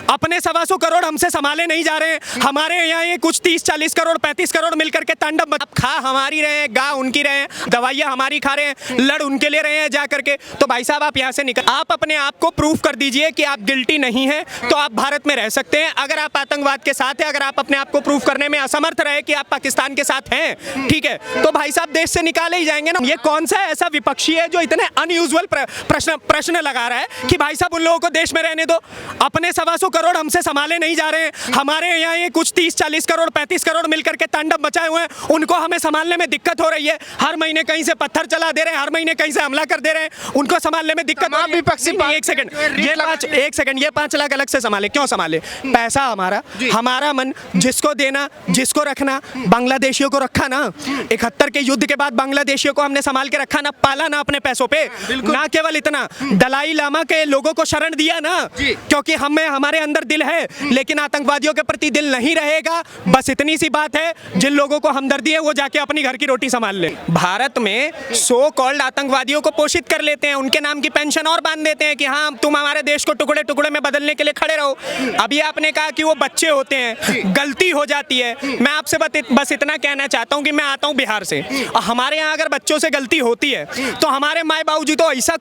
अपने 125 करोड़ हमसे संभाले नहीं जा रहे हैं। हमारे यहाँ ये कुछ 30-40 करोड़ 35 करोड़ मिलकर के तांडव आप खा हमारी रहे हैं, गा उनकी रहे हैं, दवाइयाँ हमारी खा रहे हैं, लड़ उनके ले रहे हैं जा करके। तो भाई साहब आप यहाँ से निकल, आप अपने आप को प्रूफ कर दीजिए कि आप गिल्टी नहीं है, तो आप भारत में रह सकते हैं। अगर आप आतंकवाद के साथ हैं, अगर आप अपने आप को प्रूफ करने में असमर्थ रहे कि आप पाकिस्तान के साथ हैं, ठीक है, तो भाई साहब देश से निकाले ही जाएंगे ना। ये कौन सा ऐसा विपक्षी है जो इतने अनयूजुअल प्रश्न लगा रहा है कि भाई साहब उन लोगों को देश में रहने दो, अपने 125 करोड़ हमसे संभाले नहीं जा रहे हैं। हमारे यहाँ ये कुछ 30-40 करोड़ 35 करोड़ मिलकर के तांडव मचाए हुए हैं, उनको हमें संभालने में दिक्कत हो रही है। हर महीने कहीं से पत्थर चला दे रहे हैं, हर महीने कहीं से हमला कर दे रहे हैं, उनको संभालने में दिक्कत। विपक्षी एक सेकंड, ये 5 लाख अलग से संभाले, क्यों संभाले? पैसा हमारा मन, जिसको देना जिसको रखना, बांग्लादेशियों को रखा ना। 71 के युद्ध के बाद बांग्लादेशियों को हमने संभाल के रखा ना, पाला ना अपने पैसों पे। ना केवल इतना, दलाई लामा के लोगों को शरण दिया ना, क्योंकि हमारे अंदर दिल है, लेकिन आतंकवादियों के प्रति दिल नहीं रहेगा। बस इतनी सी बात है, जिन लोगों को हमदर्दी है वो जाके अपनी घर की रोटी संभाल ले। भारत में सो कॉल्ड आतंकवादियों को पोषित कर लेते हैं, उनके नाम की पेंशन और बांध देते हैं कि हाँ तुम हमारे देश को टुकड़े टुकड़े में बदलने के लिए खड़े रहो। अभी आपने कहा कि वो बच्चे होते हैं, गलती हो जाती है। मैं आपसे बस इतना कहना चाहता हूँ कि मैं आता हूँ बिहार से, और हमारे यहाँ अगर बच्चों से गलती होती है तो हमारे माए बाबूजी तो ऐसा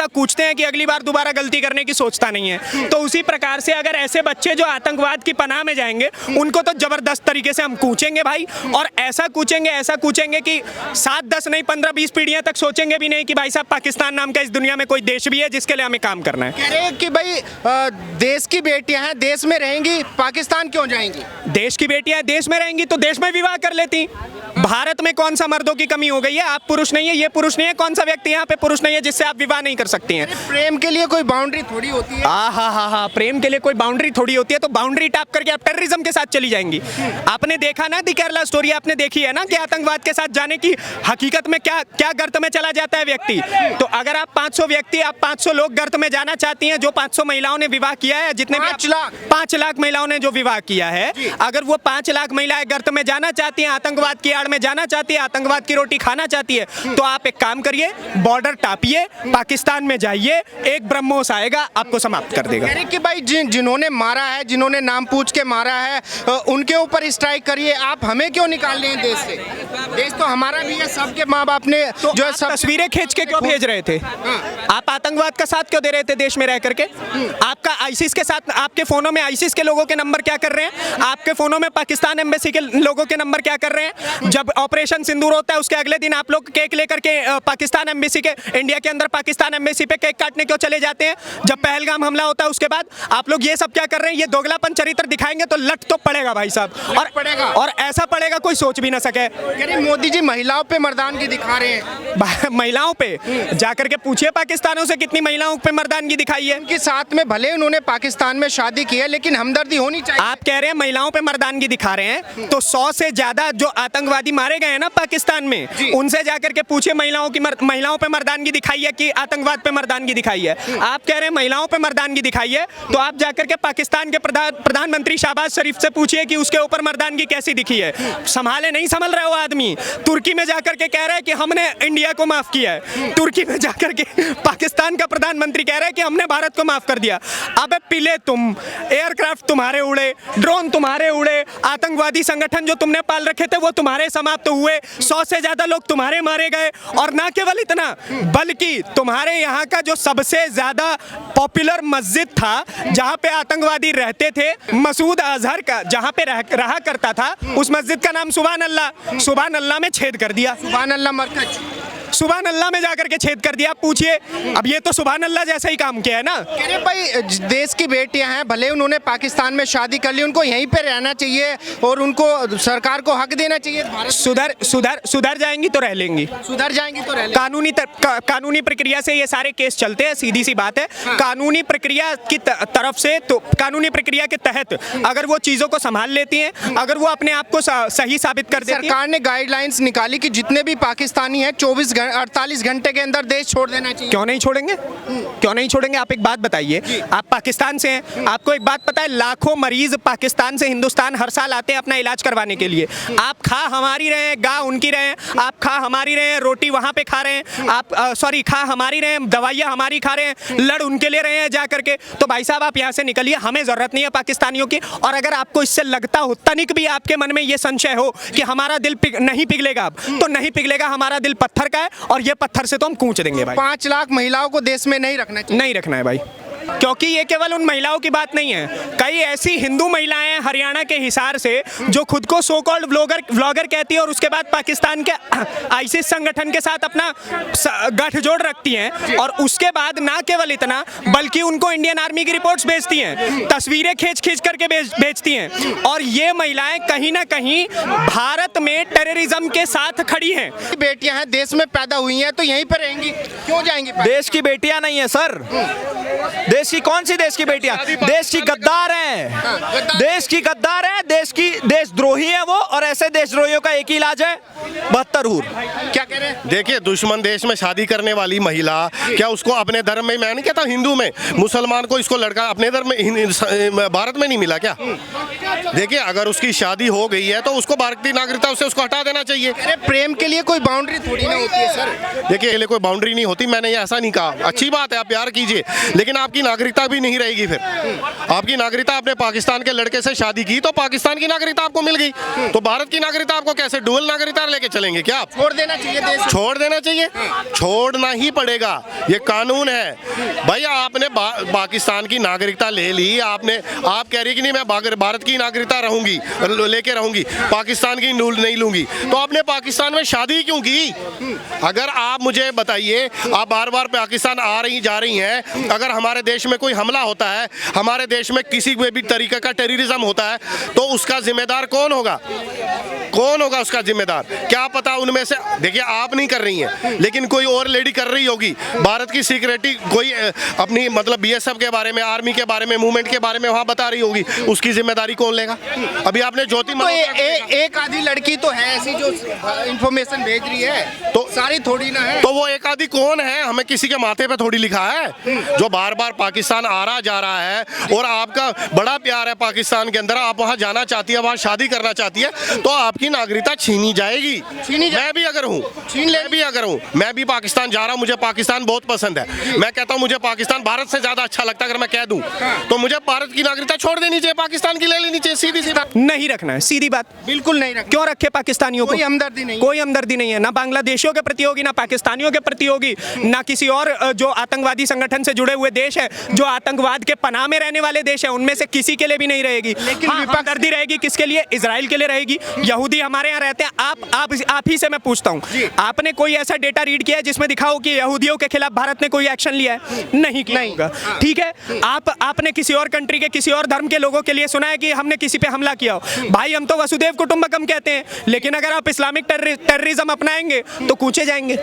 कूचते हैं कि अगली बार दोबारा गलती करने की सोचता नहीं है। तो उसी प्रकार से अगर ऐसे बच्चे जो आतंकवाद की पनाह में जाएंगे, उनको तो जबरदस्त तरीके से हम कूचेंगे भाई, और ऐसा कूचेंगे कि 7-10 नहीं 15-20 पीढ़ियां तक सोचेंगे भी नहीं कि भाई साहब पाकिस्तान नाम का इस दुनिया में कोई देश भी है जिसके लिए हमें काम करना है। कह रहे हैं कि भाई देश की बेटियां हैं, देश में रहेंगी, पाकिस्तान क्यों जाएंगी? देश की बेटियां देश में रहेंगी तो देश में विवाह कर लेती। भारत में कौन सा मर्दों की कमी हो गई है? आप पुरुष नहीं है, ये पुरुष नहीं है, कौन सा व्यक्ति यहाँ पे पुरुष नहीं है जिससे आप विवाह नहीं कर सकती हैं? प्रेम के लिए कोई बाउंड्री थोड़ी होती है। हाँ, प्रेम के लिए कोई बाउंड्री थोड़ी होती है। तो बाउंड्री टाप करके आप टेररिज्म के साथ चली जाएंगी। आपने देखा ना दी केरला स्टोरी, आपने देखी है ना कि आतंकवाद के साथ जाने की हकीकत में क्या गर्त में चला जाता है व्यक्ति। तो अगर आप 500 लोग गर्त में जाना चाहती हैं, जो 500 महिलाओं ने विवाह किया है, जितने 5 लाख महिलाओं ने जो विवाह किया है, अगर वो 5 लाख महिलाएं गर्त में जाना चाहती हैं, आतंकवाद की आड़ में जाना चाहती है, आतंकवाद की रोटी खाना चाहती है, तो आप एक काम करिए, बॉर्डर टापिए, पाकिस्तान में जाइए, एक ब्रह्मोस आएगा आपको समाप्त कर देगा। कि भाई जिन्होंने मारा है, जिन्होंने नाम पूछ के मारा है, उनके ऊपर स्ट्राइक करिए। आप हमें क्यों निकाल रहे हैं देश से? देश तो हमारा भी है, सबके माँ बाप ने तो जो सब तस्वीरें खींच के क्यों भेज रहे थे? आप आतंकवाद का साथ क्यों दे रहे थे देश में रह करके? आपका आईसिस के साथ, आपके फोनों में आईसिस के लोगों के नंबर क्या कर रहे हैं? आपके फोनों में पाकिस्तान एम्बेसी के लोगों के नंबर क्या कर रहे हैं? जब ऑपरेशन सिंदूर होता है उसके अगले दिन आप लोग केक लेकर के पाकिस्तान एम्बेसी के, इंडिया के अंदर पाकिस्तान एम्बेसी पे केक काटने क्यों चले जाते हैं? जब पहलगाम हमला होता है उसके बाद आप लोग ये सब क्या कर रहे हैं? ये दोगलापन चरित्र दिखाएंगे तो लट तो पड़ेगा भाई साहब, और ऐसा पड़ेगा कोई सोच भी ना सके। मोदी जी महिलाओं पे मर्दानगी दिखा रहे हैं। महिलाओं पे जाकर के पूछिए पाकिस्तानों से कितनी महिलाओं पे मर्दानगी दिखाई है। उनके साथ में भले उन्होंने पाकिस्तान में शादी की है, लेकिन हमदर्दी होनी चाहिए। आप कह रहे हैं महिलाओं पे मर्दानगी दिखा रहे हैं, तो 100 से ज्यादा जो आतंकवादी मारे गए हैं ना पाकिस्तान में, उनसे जाकर के पूछिए महिलाओं पे मर्दानगी दिखाई है कि आतंकवाद पे मर्दानगी दिखाई है। आप कह रहे हैं महिलाओं पे मर्दानगी दिखाई है, तो आप जाकर के पाकिस्तान के प्रधानमंत्री शहबाज शरीफ से पूछिए कि उसके ऊपर मर्दानगी कैसी दिखी है। संभाले नहीं संभल रहे वो आदमी। तुर्की में जाकर के कह रहा है कि हमने इंडिया को माफ किया है, तुर्की में जाकर के पाकिस्तान का प्रधानमंत्री कह रहा है कि हमने भारत को माफ कर दिया। अबे पिले तुम, एयरक्राफ्ट तुम्हारे उड़े, ड्रोन तुम्हारे उड़े, आतंकवादी संगठन जो तुमने पाल रखे थे वो तुम्हारे समाप्त हुए, 100 से ज्यादा लोग तुम्हारे मारे गए। और ना केवल इतना, बल्कि तुम्हारे यहाँ का जो सबसे ज्यादा पॉपुलर मस्जिद था जहाँ पे आतंकवादी रहते थे, मसूद अजहर का जहाँ पे रहा करता था, उस मस्जिद का नाम सुभान अल्लाह में छेद कर दिया। सुभान अल्लाह मरकज, सुभान अल्लाह में जाकर के छेद कर दिया। आप पूछिए, अब ये तो सुभान अल्लाह जैसा ही काम किया है ना। अरे भाई देश की बेटियां हैं, भले उन्होंने पाकिस्तान में शादी कर ली, उनको यहीं पे रहना चाहिए और उनको सरकार को हक देना चाहिए। सुधर जाएंगी तो रह लेंगी, कानूनी प्रक्रिया से ये सारे केस चलते हैं, सीधी सी बात है। कानूनी प्रक्रिया की तरफ से, तो कानूनी प्रक्रिया के तहत अगर वो चीजों को संभाल लेती हैं, अगर वो अपने आप को सही साबित कर देती हैं। सरकार ने गाइडलाइंस निकाली कि जितने भी पाकिस्तानी हैं 24 48 घंटे के अंदर देश छोड़ देना चाहिए। क्यों नहीं छोड़ेंगे? क्यों नहीं छोड़ेंगे? आप एक बात बताइए, आप पाकिस्तान से हैं, आपको एक बात पता है, लाखों मरीज पाकिस्तान से हिंदुस्तान हर साल आते हैं अपना इलाज करवाने के लिए। आप खा हमारी रहे हैं, गा उनकी रहे हैं, आप खा हमारी रहे हैं, रोटी वहां पे खा रहे हैं, आप सॉरी खा हमारी रहे हैं, दवाइयाँ हमारी खा रहे हैं, लड़ उनके ले रहे हैं जा करके। तो भाई साहब आप यहाँ से निकलिए, हमें जरूरत नहीं है पाकिस्तानियों की। और अगर आपको इससे लगता हो, तनिक भी आपके मन में ये संशय हो कि हमारा दिल नहीं पिघलेगा अब, तो नहीं पिघलेगा। हमारा दिल पत्थर का है और ये पत्थर से तो हम कूच देंगे भाई। 5 लाख महिलाओं को देश में नहीं रखना चाहिए। नहीं रखना है भाई, क्योंकि ये केवल उन महिलाओं की बात नहीं है। कई ऐसी हिंदू महिलाएं हैं हरियाणा के हिसार से जो खुद को सो कॉल्ड व्लॉगर कहती है और उसके बाद पाकिस्तान के आईसिस संगठन के साथ अपना गठजोड़ रखती हैं। और उसके बाद ना केवल इतना, बल्कि उनको इंडियन आर्मी की रिपोर्ट्स भेजती हैं, तस्वीरें खींच करके भेजती हैं। और ये महिलाएं कहीं ना कहीं भारत में टेररिज्म के साथ खड़ी हैं। बेटियां हैं, देश में पैदा हुई हैं, तो यहीं पर रहेंगी, क्यों जाएंगी? देश की बेटियां नहीं है सर। देश की कौन सी देश की बेटियां? देश की गद्दार हैं, देश की गद्दार है, देशद्रोही है वो। और ऐसे देशद्रोहियों का एक ही इलाज है, 72 हूर। क्या कह रहे हैं? देखिए, दुश्मन देश में शादी करने वाली महिला, क्या उसको अपने धर्म में, मैं नहीं कहता हिंदू में, मुसलमान को इसको लड़का अपने धर्म में भारत में नहीं मिला क्या? देखिए, अगर उसकी शादी हो गई है तो उसको भारतीय नागरिकता से उसको हटा देना चाहिए। अरे प्रेम के लिए कोई बाउंड्री थोड़ी ना होती है सर। देखिए, के लिए कोई बाउंड्री नहीं होती, मैंने ये ऐसा नहीं कहा। अच्छी बात है, आप प्यार कीजिए, लेकिन आपकी नागरिकता भी नहीं रहेगी। फिर आपकी नागरिकता, आपने पाकिस्तान के लड़के से शादी की तो पाकिस्तान की नागरिकता आपको मिल गई, तो भारत की नागरिकता आपको कैसे डुअल नागरिकता लेके चलेंगे क्या आप? छोड़ देना चाहिए देश। छोड़ देना चाहिए, छोड़ना ही पड़ेगा, ये कानून है भाई। आपने पाकिस्तान की नागरिकता ले ली, आपने, आप कह रही कि नहीं मैं भारत की नागरिकता रहूंगी, लेके रहूंगी, पाकिस्तान की नहीं लूंगी, तो आपने पाकिस्तान में शादी क्यों की? अगर आप मुझे बताइए, आप बार बार पाकिस्तान आ रही जा रही हैं, अगर हमारे देश में कोई हमला होता है, हमारे देश में किसी भी तरीके का टेररिज्म होता है, तो उसका जिम्मेदार कौन होगा? कौन होगा उसका जिम्मेदार? क्या पता उनमें से, देखिए आप नहीं कर रही हैं, लेकिन कोई और लेडी कर रही होगी। भारत की सिक्योरिटी कोई अपनी मतलब बीएसएफ के बारे में, आर्मी के बारे में, मूवमेंट के बारे में वहां बता रही होगी, उसकी जिम्मेदारी कौन लेगा? अभी आपने ज्योति तो एक आधी लड़की तो है ऐसी जो इंफॉर्मेशन भेज रही है, तो सारी थोड़ी ना है। तो वो एक आधी कौन है? हमें किसी के माथे पे थोड़ी लिखा है, जो बार बार पाकिस्तान आ रहा जा रहा है और आपका बड़ा प्यार है पाकिस्तान के अंदर, आप वहां जाना चाहती है, वहां शादी करना चाहती है, तो आपकी नागरिकता छीनी जाएगी। मैं भी अगर हूँ, मैं भी पाकिस्तान जा रहा हूँ, मुझे पाकिस्तान बहुत पसंद है। मैं कहता हूँ मुझे पाकिस्तान भारत से ज्यादा अच्छा लगता है। अगर मैं कह दूं तो मुझे भारत की नागरिकता छोड़ देनी चाहिए, पाकिस्तान की ले लेनी चाहिए, सीधी सी बात। नहीं रखना है, सीधी बात। बिल्कुल नहीं रखना। क्यों रखे पाकिस्तानियों को? कोई हमदर्दी नहीं, कोई हमदर्दी नहीं है, ना बांग्लादेशियों के प्रति होगी, ना पाकिस्तानियों के प्रति होगी, ना किसी और जो आतंकवादी संगठन से जुड़े हुए देश है, जो आतंकवाद के पनाह में रहने वाले देश है, उनमें से किसी के लिए भी नहीं रहेगी। लेकिन हमदर्दी रहेगी किसके लिए? इजराइल के लिए रहेगी। यहूदी हमारे यहाँ रहते हैं। आप ही से मैं पूछता हूँ, आपने कोई ऐसा डेटा रीड किया है जिसमें दिखाओ कि यहूदियों के खिलाफ भारत ने कोई एक्शन लिया है? नहीं किया होगा, ठीक है। आपने किसी और कंट्री के, किसी और धर्म के लोगों के लिए सुना है कि हमने किसी पे हमला किया हो? भाई हम तो वसुदेव कुटुंबकम कहते हैं, लेकिन अगर आप इस्लामिक टेररिज्म अपनाएंगे तो कूचे जाएंगे।